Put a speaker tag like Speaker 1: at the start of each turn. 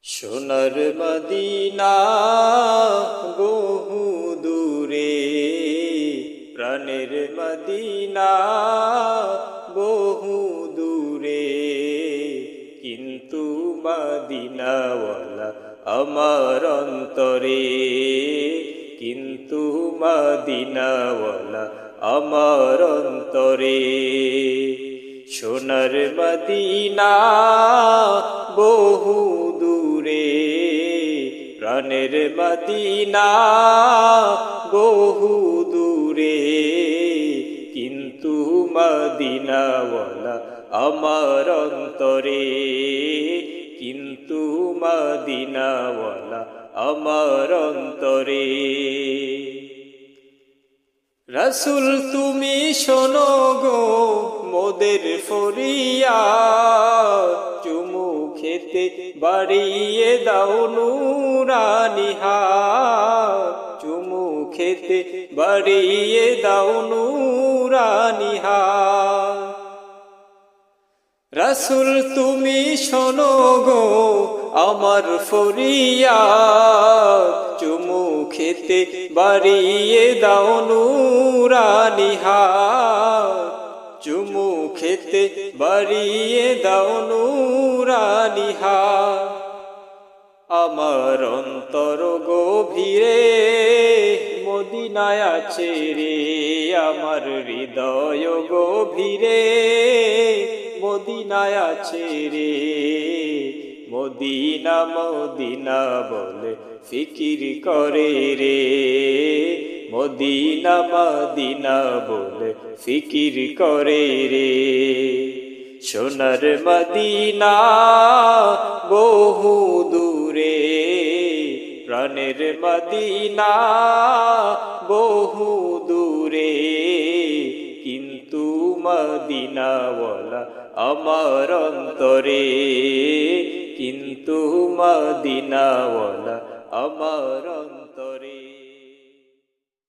Speaker 1: সোনার মদিনা বহু দূরে, প্রাণের মদিনা বহু দূরে, কিন্তু মদিনাওয়ালা আমার অন্তরে, কিন্তু মদিনাওয়ালা আমার অন্তরে। সোনার মদিনা বহু দূরে, প্রাণের মদিনা বহু দূরে, কিন্তু মদিনাওয়ালা আমার অন্তরে, কিন্তু মদিনাওয়ালা আমার অন্তরে। রসুল তুমি শোনো গো মোদের ফরিয়াদ, চুমু খেতে বাড়িয়ে দাও নুরানি হাত, চুমু খেতে বাড়িয়ে দাও নুরানি হাত। রসুল তুমি শোনো গো আমার ফরিয়াদ, চুমু খেতে বাড়িয়ে দাও নুরানি হাত, চুমু খেতে বাড়িয়ে দাও নুরানি হাত। আমার অন্তর গভীরে মদিনায় আছে রে, আমার হৃদয় গভীরে মদিনায় আছে রে। মদিনা মদিনা বলে ফিকির করে রে, মদিনা মদিনা বলে ফিকির করে রে। সোনার মদিনা বহু দূরে, প্রাণের মদিনা বহু দূরে, কিন্তু মদিনাওয়ালা আমার অন্তরে, কিন্তু মদিনাওয়ালা আমার অন্তরে।